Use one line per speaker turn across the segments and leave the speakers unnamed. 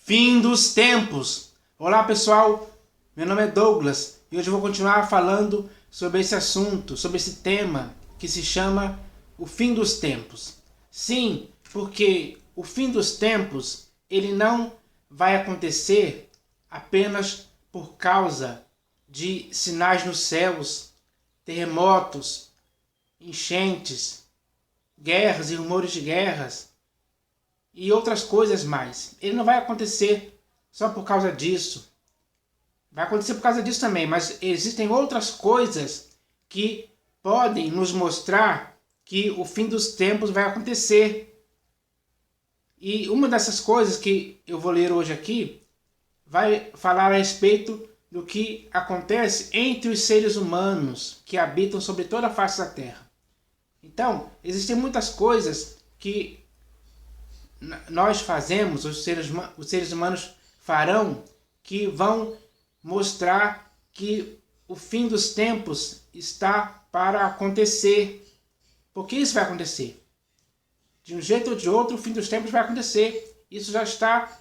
Fim dos tempos. Olá pessoal, meu nome é Douglas e hoje eu vou continuar falando sobre esse assunto, sobre esse tema que se chama o fim dos tempos. Sim, porque o fim dos tempos ele não vai acontecer apenas por causa de sinais nos céus, terremotos, enchentes, guerras e rumores de guerras e outras coisas mais. Ele não vai acontecer só por causa disso. Vai acontecer por causa disso também, mas existem outras coisas que podem nos mostrar que o fim dos tempos vai acontecer. E uma dessas coisas que eu vou ler hoje aqui vai falar a respeito do que acontece entre os seres humanos que habitam sobre toda a face da Terra. Então, existem muitas coisas que nós fazemos, os seres humanos farão, que vão mostrar que o fim dos tempos está para acontecer. Porque isso vai acontecer. De um jeito ou de outro, o fim dos tempos vai acontecer. Isso já está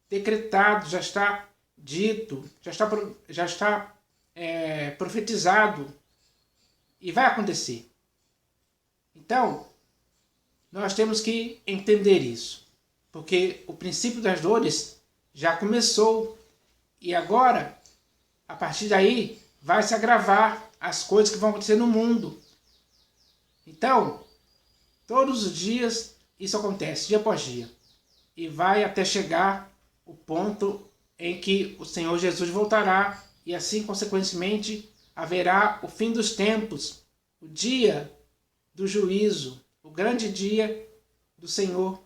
decretado, já está dito, já está profetizado. E vai acontecer. Então, nós temos que entender isso, porque o princípio das dores já começou e agora, a partir daí, vai se agravar as coisas que vão acontecer no mundo. Então, todos os dias isso acontece, dia após dia, e vai até chegar o ponto em que o Senhor Jesus voltará e assim, consequentemente, haverá o fim dos tempos, o dia do juízo, o grande dia do Senhor.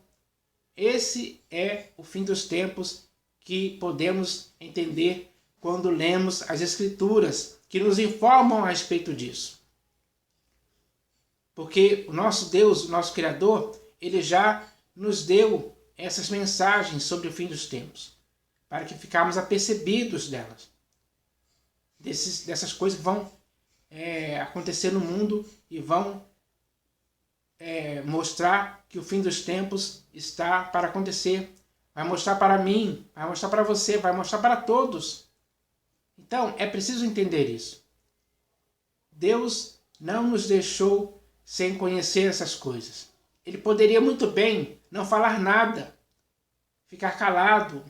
Esse é o fim dos tempos que podemos entender quando lemos as Escrituras, que nos informam a respeito disso. Porque o nosso Deus, o nosso Criador, ele já nos deu essas mensagens sobre o fim dos tempos, para que ficarmos apercebidos delas, dessas coisas que vão acontecer no mundo e vão mostrar que o fim dos tempos está para acontecer. Vai mostrar para mim, vai mostrar para você, vai mostrar para todos. Então, é preciso entender isso. Deus não nos deixou sem conhecer essas coisas. Ele poderia muito bem não falar nada, ficar calado,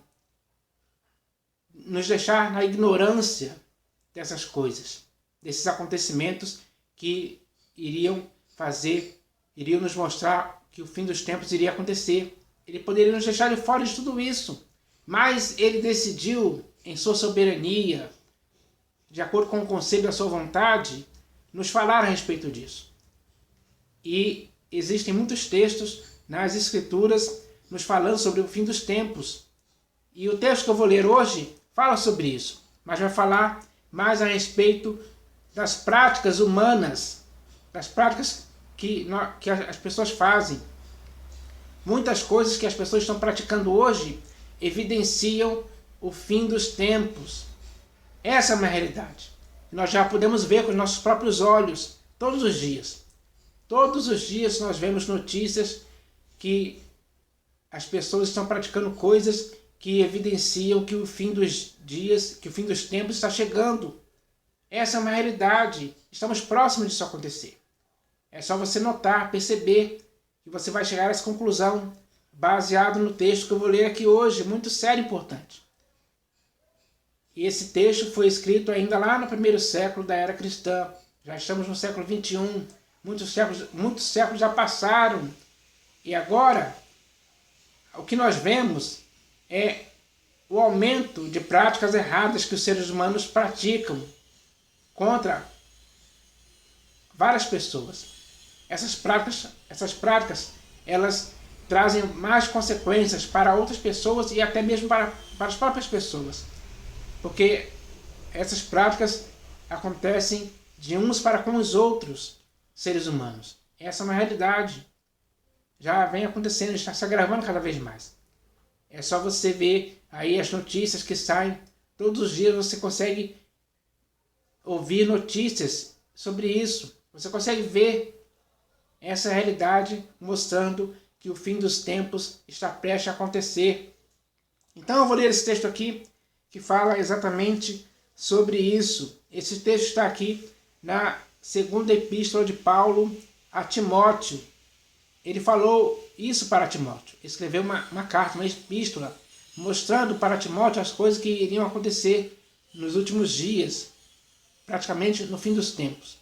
nos deixar na ignorância dessas coisas, desses acontecimentos que iriam nos mostrar que o fim dos tempos iria acontecer. Ele poderia nos deixar de fora de tudo isso, mas ele decidiu, em sua soberania, de acordo com o conselho da sua vontade, nos falar a respeito disso. E existem muitos textos nas Escrituras nos falando sobre o fim dos tempos. E o texto que eu vou ler hoje fala sobre isso, mas vai falar mais a respeito das práticas humanas, das práticas que as pessoas fazem. Muitas coisas que as pessoas estão praticando hoje evidenciam o fim dos tempos. Essa é uma realidade. Nós já podemos ver com os nossos próprios olhos, todos os dias. Todos os dias nós vemos notícias que as pessoas estão praticando coisas que evidenciam que o fim dos dias, que o fim dos tempos está chegando. Essa é uma realidade. Estamos próximos disso acontecer. É só você notar, perceber, que você vai chegar a essa conclusão baseado no texto que eu vou ler aqui hoje, muito sério e importante. E esse texto foi escrito ainda lá no primeiro século da era cristã. Já estamos no século XXI, muitos séculos já passaram. E agora, o que nós vemos é o aumento de práticas erradas que os seres humanos praticam contra várias pessoas. Essas práticas, elas trazem mais consequências para outras pessoas e até mesmo para as próprias pessoas. Porque essas práticas acontecem de uns para com os outros seres humanos. Essa é uma realidade. Já vem acontecendo, está se agravando cada vez mais. É só você ver aí as notícias que saem. Todos os dias você consegue ouvir notícias sobre isso. Você consegue ver essa realidade mostrando que o fim dos tempos está prestes a acontecer. Então eu vou ler esse texto aqui que fala exatamente sobre isso. Esse texto está aqui na segunda epístola de Paulo a Timóteo. Ele falou isso para Timóteo. Escreveu uma carta, uma epístola, mostrando para Timóteo as coisas que iriam acontecer nos últimos dias, praticamente no fim dos tempos,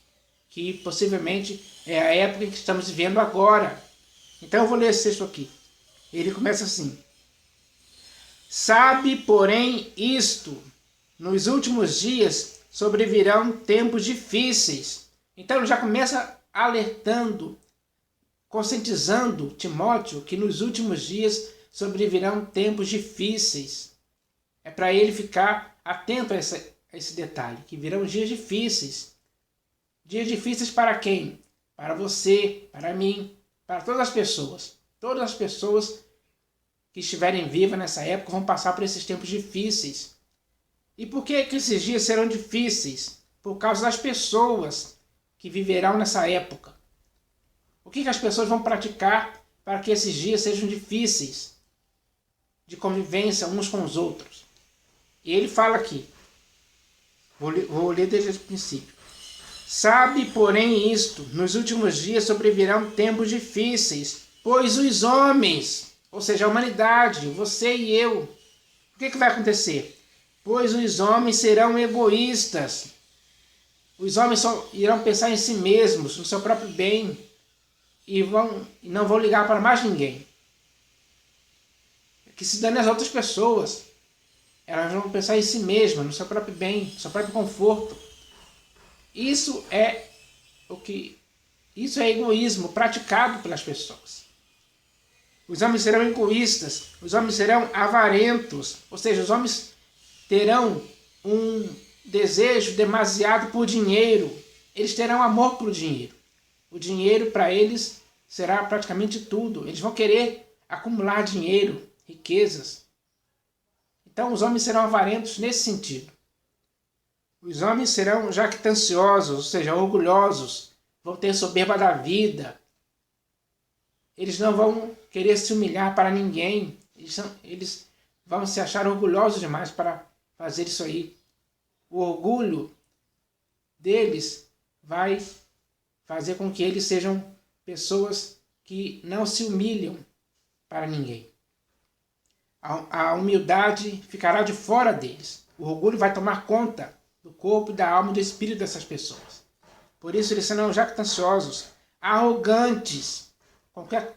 que possivelmente é a época que estamos vivendo agora. Então eu vou ler esse texto aqui. Ele começa assim: sabe, porém, isto, nos últimos dias sobrevirão tempos difíceis. Então ele já começa alertando, conscientizando Timóteo que nos últimos dias sobrevirão tempos difíceis. É para ele ficar atento a esse detalhe, que virão dias difíceis. Dias difíceis para quem? Para você, para mim, para todas as pessoas. Todas as pessoas que estiverem vivas nessa época vão passar por esses tempos difíceis. E por que esses dias serão difíceis? Por causa das pessoas que viverão nessa época. O que as pessoas vão praticar para que esses dias sejam difíceis de convivência uns com os outros? E ele fala aqui, vou ler desde o princípio. Sabe, porém, isto, nos últimos dias sobrevirão tempos difíceis, pois os homens, ou seja, a humanidade, você e eu, o que vai acontecer? Pois os homens serão egoístas. Os homens irão pensar em si mesmos, no seu próprio bem, e não vão ligar para mais ninguém. Que se dane as outras pessoas. Elas vão pensar em si mesmas, no seu próprio bem, no seu próprio conforto. Isso é egoísmo praticado pelas pessoas. Os homens serão egoístas, os homens serão avarentos, ou seja, os homens terão um desejo demasiado por dinheiro. Eles terão amor por dinheiro. O dinheiro para eles será praticamente tudo. Eles vão querer acumular dinheiro, riquezas. Então os homens serão avarentos nesse sentido. Os homens serão jactanciosos, ou seja, orgulhosos. Vão ter soberba da vida. Eles não vão querer se humilhar para ninguém. Eles vão se achar orgulhosos demais para fazer isso aí. O orgulho deles vai fazer com que eles sejam pessoas que não se humilham para ninguém. A humildade ficará de fora deles. O orgulho vai tomar conta do corpo, da alma e do espírito dessas pessoas. Por isso eles serão jactanciosos, arrogantes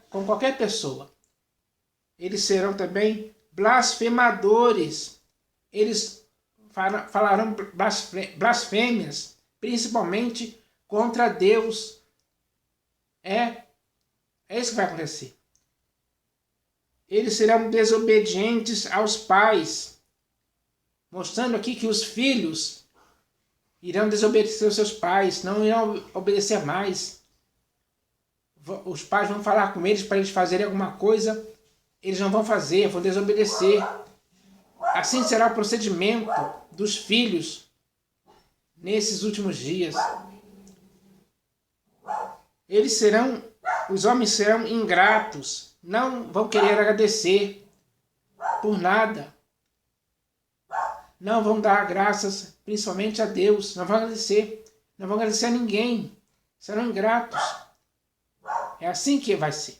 com qualquer pessoa. Eles serão também blasfemadores. Eles falarão blasfêmias, principalmente contra Deus. É isso que vai acontecer. Eles serão desobedientes aos pais, mostrando aqui que os filhos irão desobedecer aos seus pais, não irão obedecer mais. Os pais vão falar com eles para eles fazerem alguma coisa, eles não vão fazer, vão desobedecer. Assim será o procedimento dos filhos nesses últimos dias. Os homens serão ingratos, não vão querer agradecer por nada. Não vão dar graças, principalmente a Deus. Não vão agradecer a ninguém. Serão ingratos. É assim que vai ser.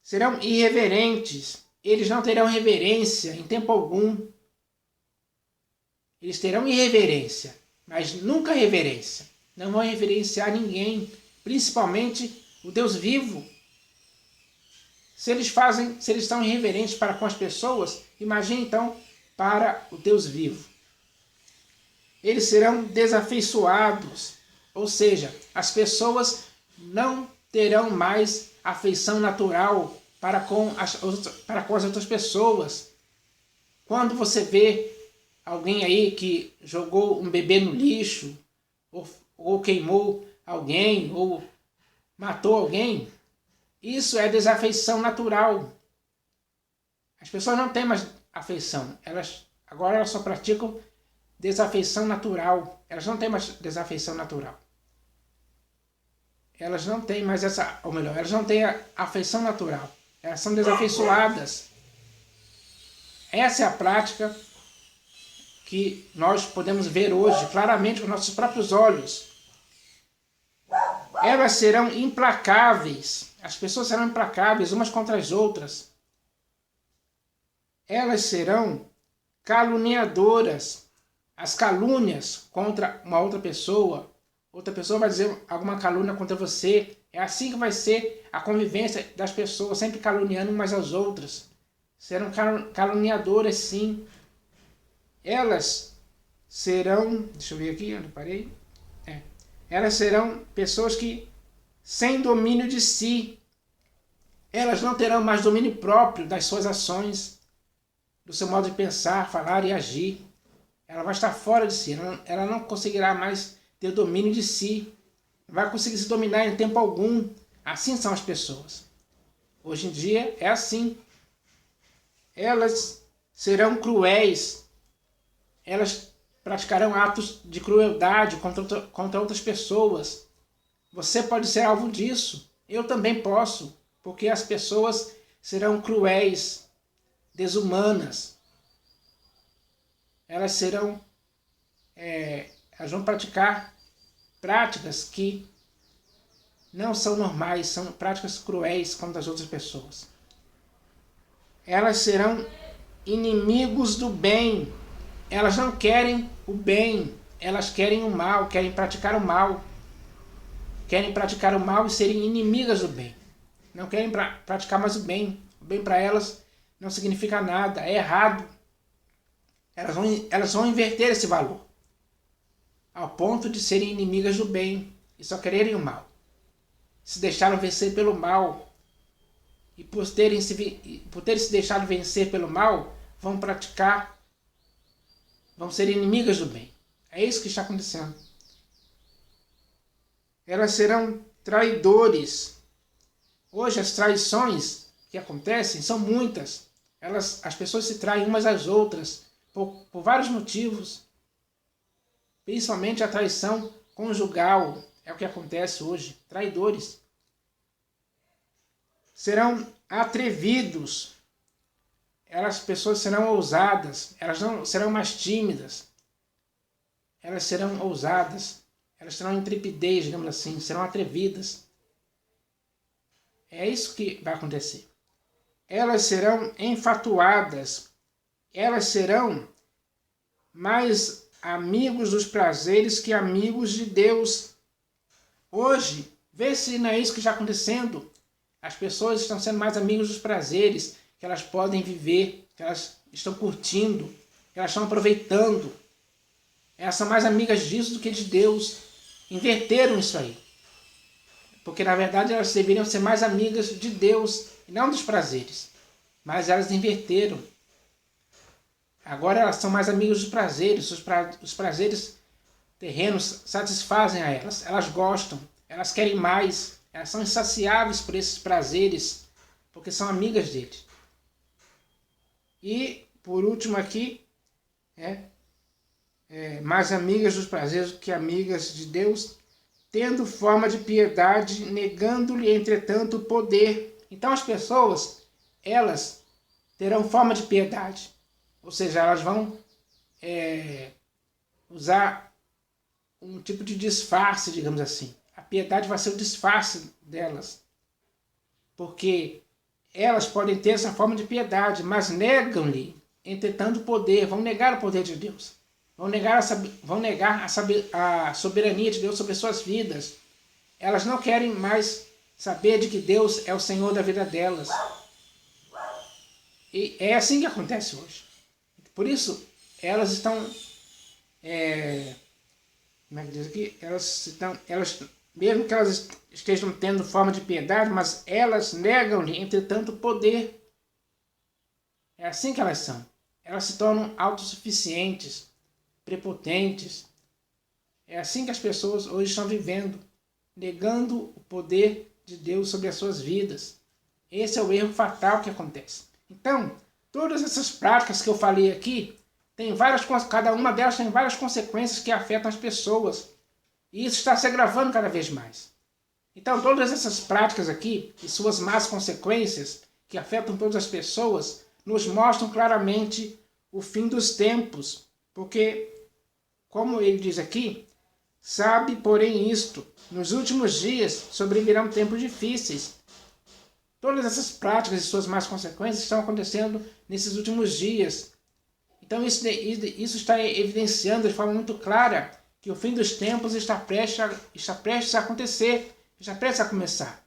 Serão irreverentes. Eles não terão reverência em tempo algum. Eles terão irreverência, mas nunca reverência. Não vão reverenciar ninguém, principalmente o Deus vivo. Se eles estão irreverentes para com as pessoas, imagine então para o Deus vivo. Eles serão desafeiçoados, ou seja, as pessoas não terão mais afeição natural para com as outras pessoas. Quando você vê alguém aí que jogou um bebê no lixo, ou queimou alguém, ou matou alguém, isso é desafeição natural. As pessoas não têm mais afeição. Agora elas só praticam desafeição natural. Elas não têm mais desafeição natural. Elas não têm mais elas não têm a afeição natural. Elas são desafeiçoadas. Essa é a prática que nós podemos ver hoje claramente com nossos próprios olhos. Elas serão implacáveis. As pessoas serão implacáveis umas contra as outras. Elas serão caluniadoras. As calúnias contra uma outra pessoa vai dizer alguma calúnia contra você. É assim que vai ser a convivência das pessoas, sempre caluniando umas às outras. Serão caluniadoras, sim. Elas serão... Deixa eu ver aqui, onde eu parei. Elas serão pessoas que, sem domínio de si, elas não terão mais domínio próprio das suas ações, do seu modo de pensar, falar e agir. Ela vai estar fora de si, ela não conseguirá mais ter domínio de si, não vai conseguir se dominar em tempo algum. Assim são as pessoas. Hoje em dia é assim. Elas serão cruéis, elas praticarão atos de crueldade contra outras pessoas. Você pode ser alvo disso, eu também posso, porque as pessoas serão cruéis, desumanas. Elas vão praticar práticas que não são normais, são práticas cruéis contra as outras pessoas. Elas serão inimigos do bem. Elas não querem o bem, elas querem o mal, querem praticar o mal. Querem praticar o mal e serem inimigas do bem. Não querem praticar mais o bem. O bem para elas não significa nada, é errado. Elas vão inverter esse valor, ao ponto de serem inimigas do bem e só quererem o mal. Se deixaram vencer pelo mal, e por terem se deixado vencer pelo mal, vão ser inimigas do bem. É isso que está acontecendo. Elas serão traidores. Hoje as traições que acontecem são muitas. As pessoas se traem umas às outras por vários motivos. Principalmente a traição conjugal é o que acontece hoje. Traidores. Serão atrevidos. As pessoas serão ousadas, elas não serão mais tímidas, elas serão ousadas, elas terão intrepidez, digamos assim, serão atrevidas. É isso que vai acontecer. Elas serão enfatuadas, elas serão mais amigos dos prazeres que amigos de Deus. Hoje, vê se não é isso que está acontecendo. As pessoas estão sendo mais amigos dos prazeres que elas podem viver, que elas estão curtindo, que elas estão aproveitando. Elas são mais amigas disso do que de Deus. Inverteram isso aí. Porque na verdade elas deveriam ser mais amigas de Deus e não dos prazeres. Mas elas inverteram. Agora elas são mais amigas dos prazeres. Os prazeres terrenos satisfazem a elas. Elas gostam, elas querem mais. Elas são insaciáveis por esses prazeres, porque são amigas deles. E, por último aqui, mais amigas dos prazeres do que amigas de Deus, tendo forma de piedade, negando-lhe, entretanto, o poder. Então as pessoas, elas terão forma de piedade. Ou seja, elas vão usar um tipo de disfarce, digamos assim. A piedade vai ser o disfarce delas. Porque elas podem ter essa forma de piedade, mas negam-lhe, entretanto, o poder. Vão negar o poder de Deus. Vão negar a soberania de Deus sobre as suas vidas. Elas não querem mais saber de que Deus é o Senhor da vida delas. E é assim que acontece hoje. Por isso, elas estão... como é que diz aqui? Mesmo que elas estejam tendo forma de piedade, mas elas negam-lhe, entretanto, o poder. É assim que elas são. Elas se tornam autossuficientes, prepotentes. É assim que as pessoas hoje estão vivendo, negando o poder de Deus sobre as suas vidas. Esse é o erro fatal que acontece. Então, todas essas práticas que eu falei aqui, cada uma delas tem várias consequências que afetam as pessoas. E isso está se agravando cada vez mais. Então, todas essas práticas aqui, e suas más consequências, que afetam todas as pessoas, nos mostram claramente o fim dos tempos, porque, como ele diz aqui, sabe, porém, isto, nos últimos dias sobrevirão tempos difíceis. Todas essas práticas e suas más consequências estão acontecendo nesses últimos dias. Então isso está evidenciando de forma muito clara que o fim dos tempos está prestes a acontecer, está prestes a começar.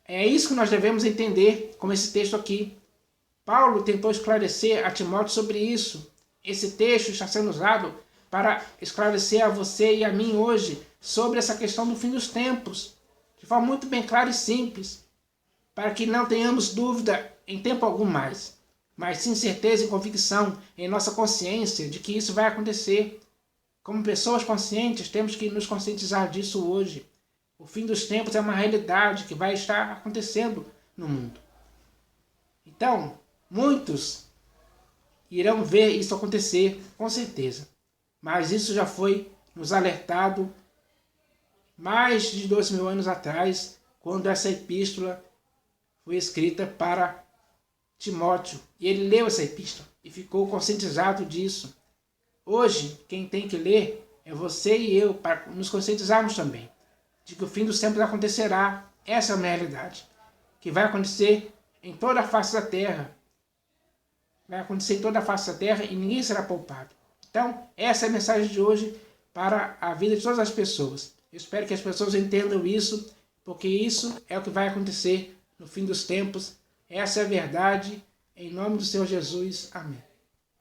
É isso que nós devemos entender com esse texto aqui. Paulo tentou esclarecer a Timóteo sobre isso. Esse texto está sendo usado para esclarecer a você e a mim hoje sobre essa questão do fim dos tempos, de forma muito bem clara e simples, para que não tenhamos dúvida em tempo algum mais, mas sim certeza e convicção em nossa consciência de que isso vai acontecer. Como pessoas conscientes, temos que nos conscientizar disso hoje. O fim dos tempos é uma realidade que vai estar acontecendo no mundo. Então, muitos irão ver isso acontecer, com certeza. Mas isso já foi nos alertado mais de 2.000 anos atrás, quando essa epístola foi escrita para Timóteo. E ele leu essa epístola e ficou conscientizado disso. Hoje, quem tem que ler é você e eu, para nos conscientizarmos também de que o fim dos tempos acontecerá. Essa é uma realidade que vai acontecer em toda a face da terra. Vai acontecer em toda a face da terra e ninguém será poupado. Então, essa é a mensagem de hoje para a vida de todas as pessoas. Eu espero que as pessoas entendam isso, porque isso é o que vai acontecer no fim dos tempos. Essa é a verdade. Em nome do Senhor Jesus. Amém.